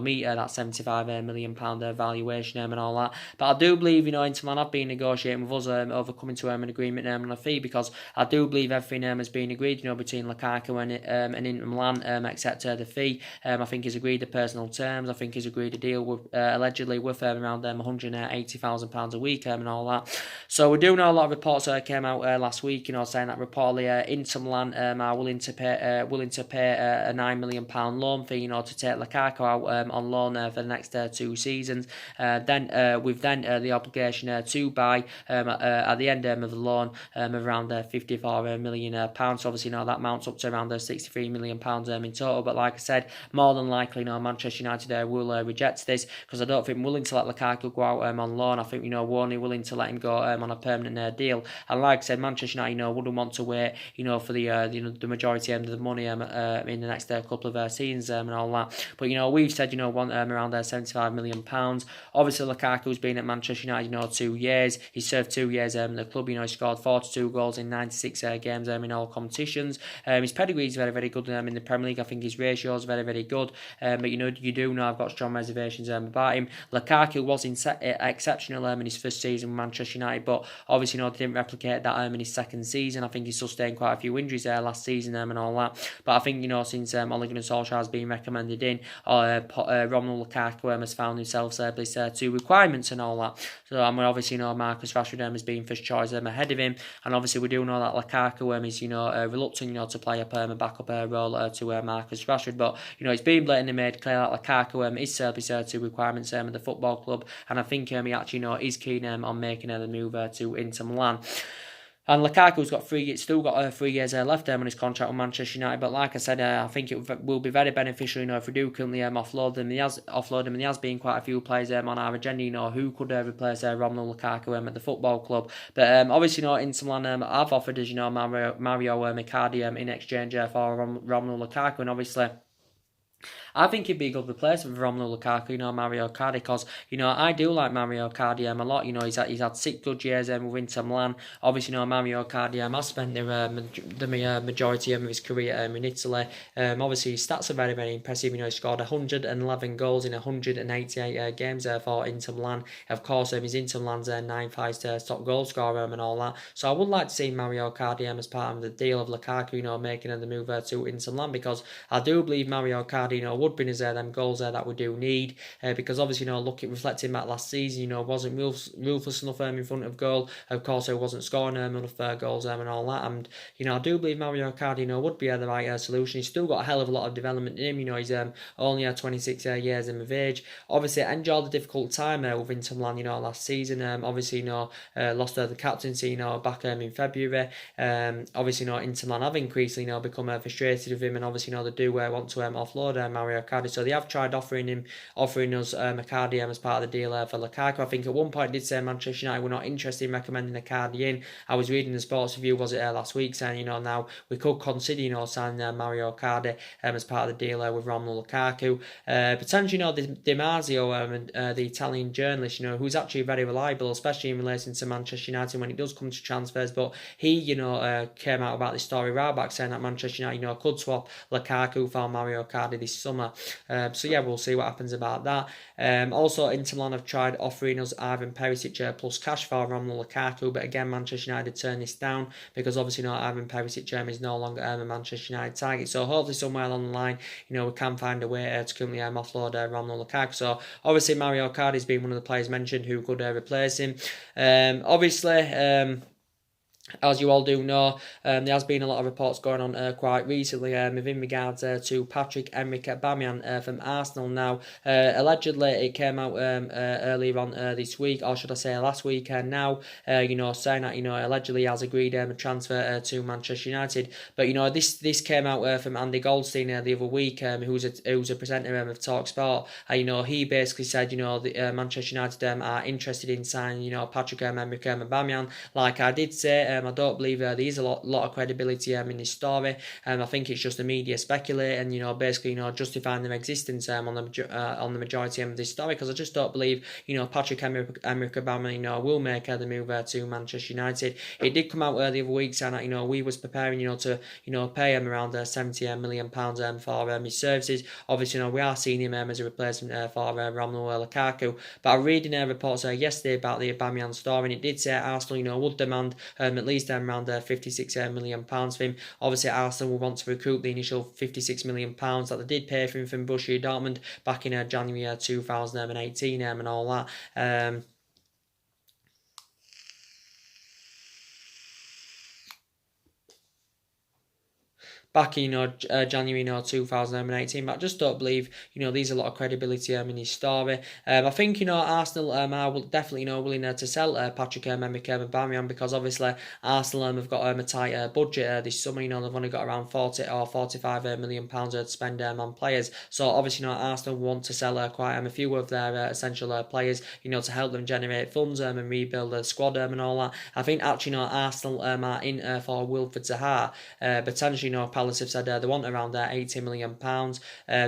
meet that £75 million valuation and all that. But I do believe Inter Milan have been negotiating with us over coming to an agreement on a fee, because I do believe everything has been agreed between Lukaku and Inter Milan except the fee. I think he's agreed the personal terms. I think he's agreed a deal with allegedly worth around £180,000 a week and all that. So we do know a lot of reports came out last week, saying that reportedly Inter Milan are willing to pay a £9 million loan fee, to take Lukaku out on loan for the next 2 seasons. Then with the obligation to buy at the end of the loan around £54 million. Obviously, that mounts up to around £63 million in total. But like I said, more than likely, Manchester United will reject this, because I don't think we're willing to let Lukaku go out on loan. I think we're only willing to let him go on a permanent deal. And like I said, Manchester United wouldn't want to wait for the majority of the money in the next couple of seasons and all that. But we've said want around £75 million. Obviously, Lukaku's been at Manchester United 2 years. He served 2 years in the club. He scored 42 goals in 96 games in all competitions. His pedigree is very, very good in the Premier League. I think his ratio is very, very good. But you do know I've got strong reservations about him. Lukaku was exceptional in his first season with Manchester United, but obviously didn't replicate that in his second season. I think he sustained quite a few injuries there last season and all that. But I think since Ole Gunnar Solskjaer has been recommended in, Romelu Lukaku has found himself this 2 requirements and all that. So we obviously know Marcus Rashford has been first choice ahead of him, and obviously we do know that Lukaku is reluctant to play a backup role to Marcus Rashford, but it's been blatantly made clear that Lukaku is this 2 requirements at the football club, and I think he actually is keen on making the move to Inter Milan. And Lukaku's still got 3 years left on his contract with Manchester United. But like I said, I think it will be very beneficial, if we do currently offload him. And he has been quite a few players on our agenda, who could replace Romelu Lukaku at the football club. But obviously, Inter Milan have offered us, Mario Icardi in exchange for Romelu Lukaku, and obviously I think he'd be a good replacement for Romelu Lukaku, Mario Icardi, because, I do like Mario Icardi a lot. He's had 6 good years with Inter Milan. Obviously, Mario Icardi has spent the majority of his career in Italy. Obviously, his stats are very, very impressive. He scored 111 goals in 188 games for Inter Milan. Of course, he's Inter Milan's 9th top goal scorer and all that. So I would like to see Mario Icardi as part of the deal of Lukaku, making the move to Inter Milan, because I do believe Mario Icardi, would bring us them goals that we do need, because obviously, reflecting back last season, wasn't ruthless enough in front of goal. Of course, he wasn't scoring enough goals and all that, and I do believe Mario Icardi would be the right solution. He's still got a hell of a lot of development in him. He's only 26 years of age. Obviously, enjoyed the difficult time with Inter Milan, last season. Obviously, lost the captaincy, back in February. Obviously, Inter Milan have increasingly, become frustrated with him, and obviously, they do want to offload Mario Icardi. So they have tried offering us Icardi as part of the deal for Lukaku. I think at one point did say Manchester United were not interested in recommending Icardi in. I was reading the sports review, was it last week, saying now we could consider signing Mario Icardi as part of the deal with Romelu Lukaku. Potentially, Di Marzio, the Italian journalist, who's actually very reliable, especially in relation to Manchester United when it does come to transfers. But he, came out about this story right back, saying that Manchester United, could swap Lukaku for Mario Icardi this summer. So yeah, we'll see what happens about that. Also, Inter Milan have tried offering us Ivan Perisic plus cash for Romelu Lukaku, but again, Manchester United turned this down because obviously Ivan Perisic is no longer a Manchester United target. So hopefully somewhere along the line, we can find a way to currently offload Romelu Lukaku. So obviously Mario Icardi has been one of the players mentioned who could replace him. Obviously, as you all do know, there has been a lot of reports going on quite recently in regards to Pierre-Emerick Aubameyang from Arsenal. Now, allegedly, it came out earlier on this week, or should I say last weekend now, saying that, allegedly has agreed a transfer to Manchester United. But, this came out from Andy Goldstein the other week, who's a presenter of TalkSport. He basically said, the Manchester United are interested in signing, Pierre-Emerick Aubameyang. Like I did say, I don't believe there is a lot of credibility in this story. I think it's just the media speculating, basically, justifying their existence on the majority of this story, because I just don't believe, Pierre-Emerick Aubameyang, will make the move to Manchester United. It did come out the other week saying that, we was preparing, to, pay him around £70 million for his services. Obviously, we are seeing him as a replacement for Romelu Lukaku. But I read in reports yesterday about the Aubameyang story, and it did say Arsenal, would demand at least around £56 million for him. Obviously, Arsenal will want to recoup the initial £56 million that they did pay for him from Borussia Dortmund back in January 2018 and all that. Back in January 2018, but I just don't believe there's a lot of credibility in his story. I think Arsenal are definitely willing to sell Pierre-Emerick Aubameyang, because obviously Arsenal have got a tight budget this summer. They've only got around 40 or 45 million pounds to spend on players. So obviously Arsenal want to sell quite a few of their essential players, to help them generate funds and rebuild the squad and all that. I think actually Arsenal are in for Wilfried Zaha, potentially Palace have said they want around £80 million.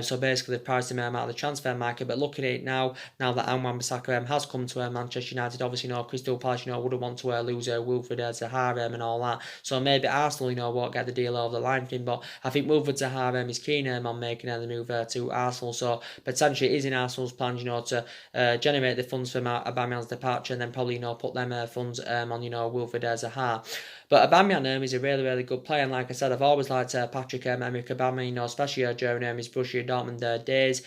So basically they've priced him out of the transfer market. But looking at it now that Wan-Bissaka has come to Manchester United, obviously Crystal Palace wouldn't want to lose Wilfried Zaha and all that. So maybe Arsenal won't get the deal over the line for him. But I think Wilfried Zaha is keen on making the move to Arsenal. So potentially it is in Arsenal's plan to generate the funds from Aubameyang's departure and then probably put them funds on Wilfried Zaha. But Aubameyang is a really good player, and like I said, I've always liked Patrick Emerick Aubameyang, especially during his Borussia Dortmund days.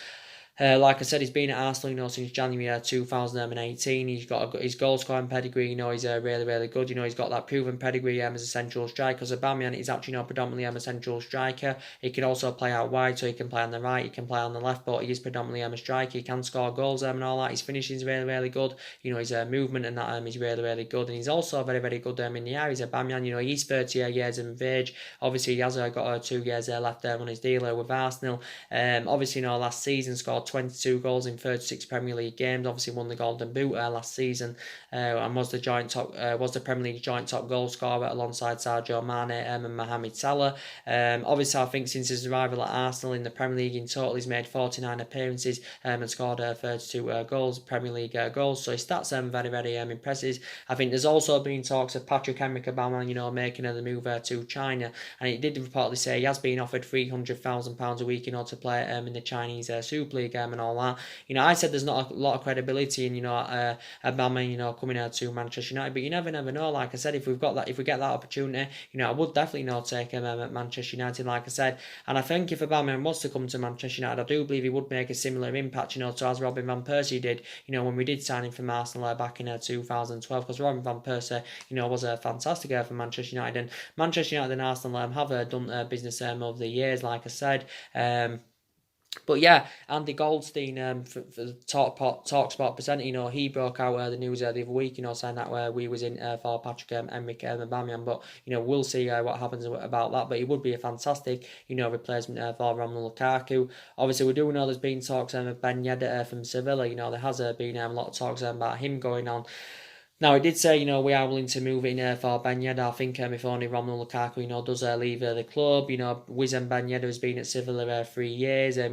Like I said, he's been at Arsenal, since January 2018. He's got his goal scoring pedigree. He's really good. He's got that proven pedigree as a central striker. Because Aubameyang is actually predominantly a central striker. He can also play out wide, so he can play on the right, he can play on the left, but he is predominantly a striker. He can score goals and all that. His finishing is really good. His movement and that is really good. And he's also very good in the air. He's Aubameyang. He's 30 years of age. Obviously, he has got 2 years left on his deal with Arsenal. Obviously, last season scored 22 goals in 36 Premier League games. Obviously won the Golden Boot last season, and was the Premier League joint top goal scorer alongside Sadio Mane and Mohamed Salah. Obviously, I think since his arrival at Arsenal in the Premier League in total, he's made 49 appearances and scored 32 goals, Premier League goals. So his stats are very impressive. I think there's also been talks of Patrick Emerick Aubameyang, making the move to China, and it did reportedly say he has been offered £300,000 a week, to play in the Chinese Super League and all that. I said there's not a lot of credibility in Aubameyang coming out to Manchester United, but you never know. Like I said, if we get that opportunity, I would definitely take him at Manchester United, like I said. And I think if Aubameyang was to come to Manchester United, I do believe he would make a similar impact, to as Robin van Persie did, when we did sign him from Arsenal back in 2012, because Robin van Persie, was a fantastic for Manchester United, and Manchester United and Arsenal have done business over the years, like I said. But yeah, Andy Goldstein for TalkSport presenter, he broke out the news the other week, saying that we was in for Patrick Emerick Aubameyang. But we'll see what happens about that. But he would be a fantastic replacement for Romelu Lukaku. Obviously, we do know there's been talks of Ben Yedder from Sevilla. There has been a lot of talks about him going on. Now, it did say, we are willing to move in for Ben Yedder. I think if only Romelu Lukaku, does leave the club. Wissam Ben Yedder has been at Sevilla 3 years. I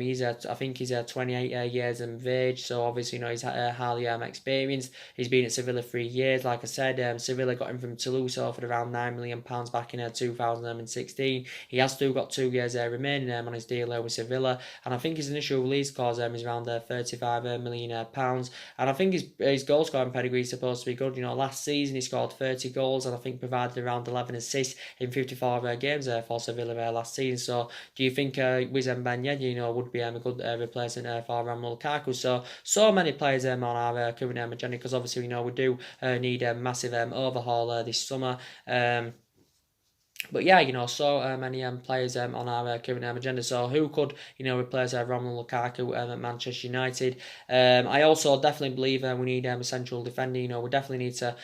think he's 28 years of age, so obviously, he's highly experienced. He's been at Sevilla 3 years. Like I said, Sevilla got him from Toulouse for around £9 million back in 2016. He has still got 2 years remaining on his deal with Sevilla, and I think his initial release clause is around £35 million. And I think his goal scoring pedigree is supposed to be good. Last season he scored 30 goals and I think provided around 11 assists in 54 games for Sevilla last season. So do you think Wissam Ben Yedder, would be a good replacement for Romelu Lukaku? So many players on our current agenda, because obviously we do need a massive overhaul this summer. But yeah, so many players on our current agenda. So who could, replace Romelu Lukaku at Manchester United? I also definitely believe we need a central defender. We definitely need to,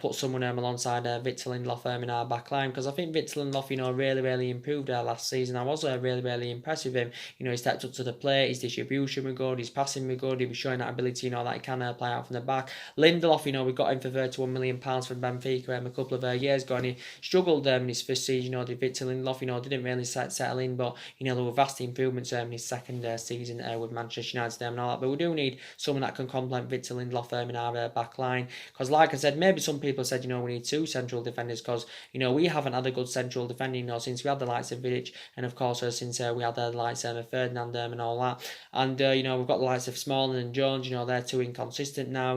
put someone alongside Victor Lindelof in our back line, because I think Victor Lindelof, really improved last season. I was really impressed with him. He stepped up to the plate, his distribution was good, his passing was good, he was showing that ability, that he can play out from the back. Lindelof, we got him for £31 million from Benfica a couple of years ago, and he struggled in his first season. Victor Lindelof, didn't really settle in, but there were vast improvements in his second season with Manchester United and all that. But we do need someone that can complement Victor Lindelof in our back line, because like I said, maybe some people said we need 2 central defenders, because we haven't had a good central defending since we had the likes of Vidic, and of course since we had the likes of Ferdinand and all that. And we've got the likes of Smalling and Jones. They're too inconsistent now.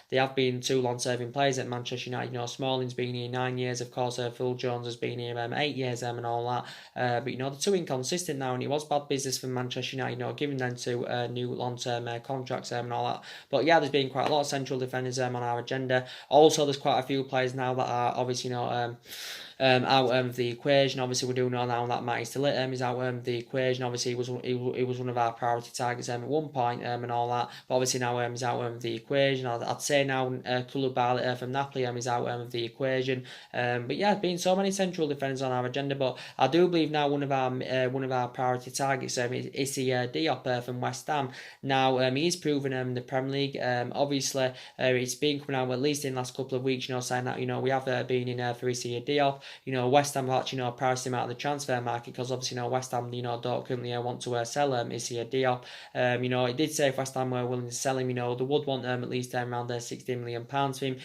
They have been 2 long-serving players at Manchester United. Smalling's been here 9 years, of course. Phil Jones has been here 8 years and all that. But they're too inconsistent now, and it was bad business for Manchester United, giving them 2 new long-term contracts and all that. But yeah, there's been quite a lot of central defenders on our agenda. Also, there's quite a few players now that are obviously out of the equation. Obviously, we do know now that Matty Stillett is out of the equation. Obviously, he was one of our priority targets at one point and all that. But obviously now he's out of the equation. I'd say now Koulibaly from Napoli is out of the equation. But yeah, been so many central defenders on our agenda. But I do believe now one of our priority targets is Issy Diop from West Ham. Now he's proven in the Premier League. Obviously, it's been coming out at least in the last couple of weeks. Saying that we have been in for Issy Diop. West Ham have actually, priced him out of the transfer market because obviously, West Ham, don't currently want to sell Issa Diop. It did say if West Ham were willing to sell him, they would want at least around £60 million for him.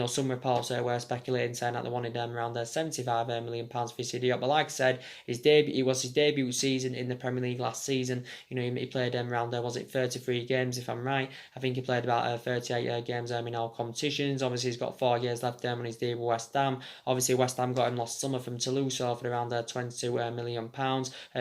Some reports were speculating saying that they wanted around £75 million for Issa Diop. But like I said, it was his debut season in the Premier League last season. He played around 33 games if I'm right. I think he played about 38 games in all competitions. Obviously, he's got 4 years left on his deal with West Ham. Obviously, West Ham got him last summer from Toulouse for around £22 million.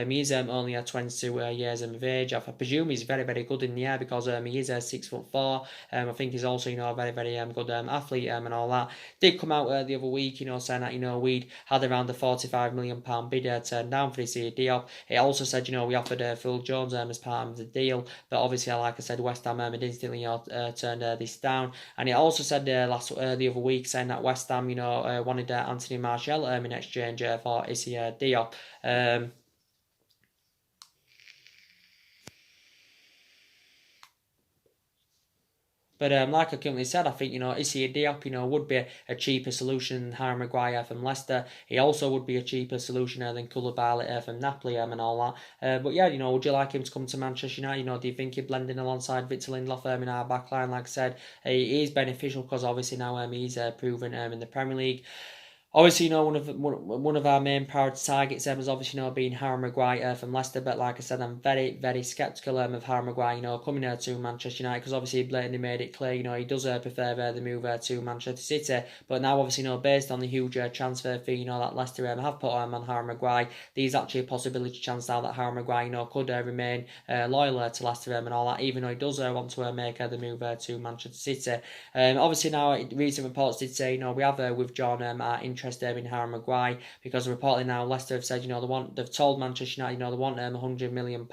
He's only 22 years of age. I presume he's very, very good in the air because he is 6'4". I think he's also a very, very good athlete and all that. Did come out the other week, saying that we'd had around the £45 million bid turned down for this Diop. It also said we offered Phil Jones as part of the deal, but obviously, like I said, West Ham instantly turned this down. And it also said the other week saying that West Ham wanted Anthony Martial in exchange for Issa Diop. But like I currently said, I think, Issa Diop, would be a cheaper solution than Harry Maguire from Leicester. He also would be a cheaper solution than Koulibaly from Napoli and all that. But yeah, would you like him to come to Manchester United? Do you think he'd blend in alongside Victor Lindelof in our backline? Like I said, he is beneficial because obviously now he's proven in the Premier League. Obviously, one of our main priority targets was obviously being Harry Maguire from Leicester, but like I said, I'm very, very sceptical of Harry Maguire coming to Manchester United because obviously he blatantly made it clear he does prefer the move to Manchester City. But now obviously based on the huge transfer fee that Leicester have put on Harry Maguire, there's actually a possibility chance now that Harry Maguire could remain loyal to Leicester and all that, even though he does want to make the move to Manchester City. Obviously now recent reports did say we have withdrawn our interest in Harry Maguire because reportedly now Leicester have said they've told Manchester United they want £100 million.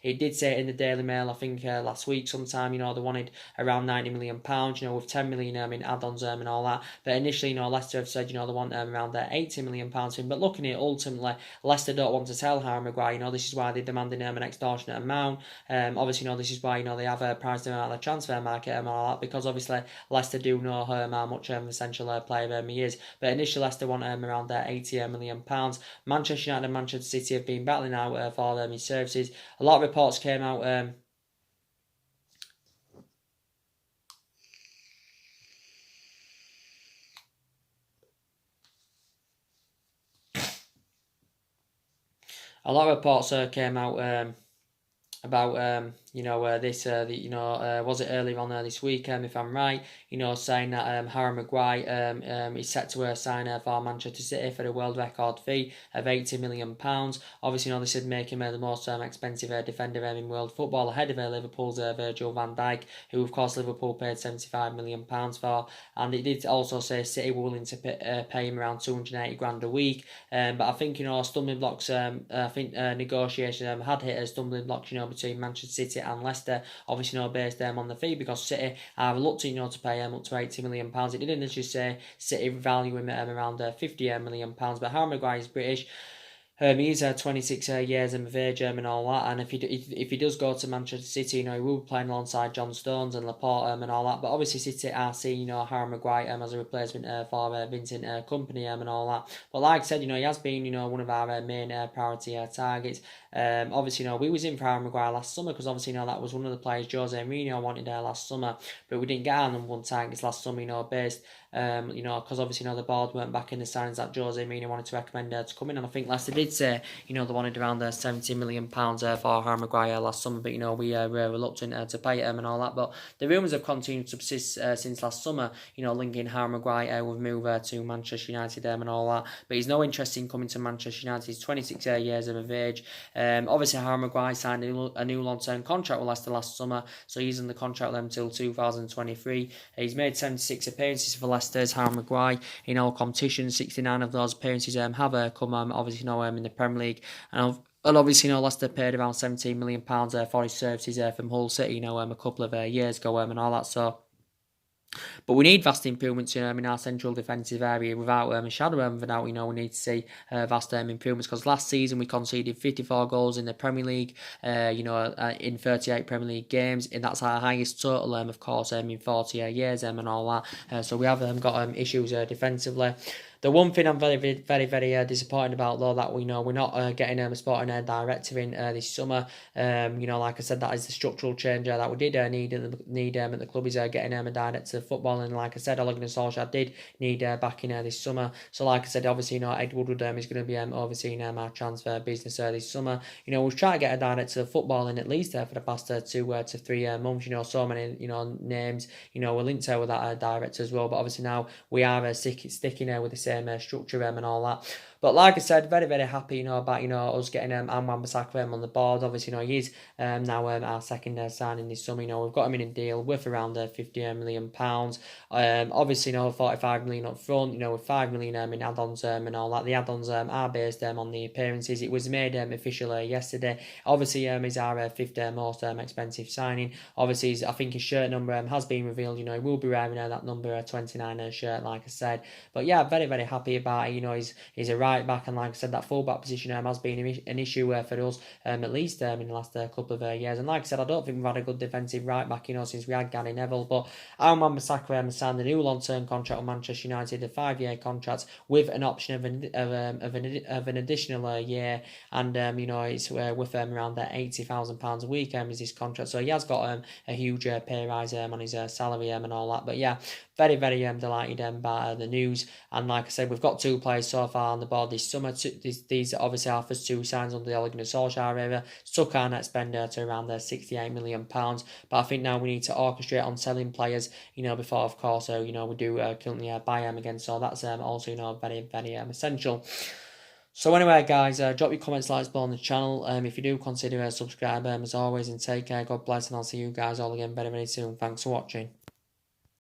It did say in the Daily Mail I think last week sometime they wanted around £90 million with £10 million in add-ons and all that. But initially Leicester have said they want around £80 million. But looking at it, ultimately Leicester don't want to sell Harry Maguire. This is why they're demanding an extortionate amount. Obviously this is why they have priced him out of the transfer market and all that because obviously Leicester do know how much essential player he is. But initially Leicester want around £80 million. Manchester United and Manchester City have been battling out for his services. A lot of reports came out came out about was it earlier on this week if I'm right, saying that Harry Maguire is set to sign for Manchester City for a world record fee of £80 million. Obviously this would make him the most expensive defender in world football, ahead of Liverpool's Virgil van Dijk, who of course Liverpool paid £75 million for. And it did also say City were willing to pay him around 280 grand a week. But I think stumbling blocks, I think negotiations had hit a stumbling blocks between Manchester City and Leicester, obviously based on the fee because City are reluctant to pay up to £80 million. It didn't just say City value him at around £50 million, but Harry Maguire is British. He's 26 years of age and all that, and if he does go to Manchester City, he will be playing alongside John Stones and Laporte and all that. But obviously City are seeing Harry Maguire as a replacement for Vincent Kompany and all that. But like I said, he has been one of our main priority targets. Obviously, we was in for Harry Maguire last summer because obviously that was one of the players Jose Mourinho wanted last summer, but we didn't get our number one targets last summer, based because obviously the board weren't back in the signs that Jose Mourinho wanted to recommend to come in, and I think Leicester did say they wanted around £70 million for Harry Maguire last summer, but we were reluctant to pay him and all that. But the rumours have continued to persist since last summer, linking Harry Maguire with move to Manchester United and all that. But he's no interest in coming to Manchester United. He's 26 years of age. Obviously Harry Maguire signed a new long-term contract with Leicester last summer, so he's in the contract with them until 2023. He's made 76 appearances for Leicester's Harry Maguire in all competitions. 69 of those appearances have come obviously in the Premier League, and obviously Leicester paid around £17 million for his services from Hull City a couple of years ago and all that. So but we need vast improvements in our central defensive area without a shadow of a doubt. We need to see vast improvements because last season we conceded 54 goals in the Premier League, in 38 Premier League games, and that's our highest total, of course, in 40 years and all that. So we have got issues defensively. The one thing I'm very disappointed about, though, that we know we're not getting a sporting director in this summer. Like I said, that is the structural change that we did need at the club, is getting a director of football. And like I said, Ole Gunnar Solskjaer did need back in this summer. So like I said, obviously, Ed Woodward is going to be overseeing our transfer business this summer. We've tried to get a director of football in at least for the past 2 to 3 months. So many names we're linked with that director as well. But obviously now we are sticking with the same structure and all that. But like I said, very happy about us getting Anwan Bissaka on the board. Obviously he is now our second signing this summer. We've got him in a deal worth around £50 million. Obviously 45 million up front. With 5 million in add-ons and all that. The add-ons are based on the appearances. It was made official yesterday. Obviously he's our fifth most expensive signing. Obviously I think his shirt number has been revealed. He will be wearing that number 29 shirt, like I said. But yeah, very happy about it. He's a right back, and like I said, that full back position has been an issue for us at least in the last couple of years. And like I said, I don't think we've had a good defensive right back since we had Gary Neville. But Anwan Bissaka signed a new long-term contract with Manchester United, a 5-year contract with an option of an additional year, and it's worth around £80,000 a week is his contract. So he has got a huge pay rise on his salary and all that. But yeah, very delighted about the news. And like I said, we've got 2 players so far on the board this summer. These are obviously our first 2 signs under the Ole Gunnar Solskjaer era. Took our net spend to around £68 million. But I think now we need to orchestrate on selling players, before, of course, we do currently buy them again. So that's also, very essential. So anyway, guys, drop your comments, likes below on the channel. If you do consider subscribing, as always, and take care. God bless, and I'll see you guys all again very soon. Thanks for watching.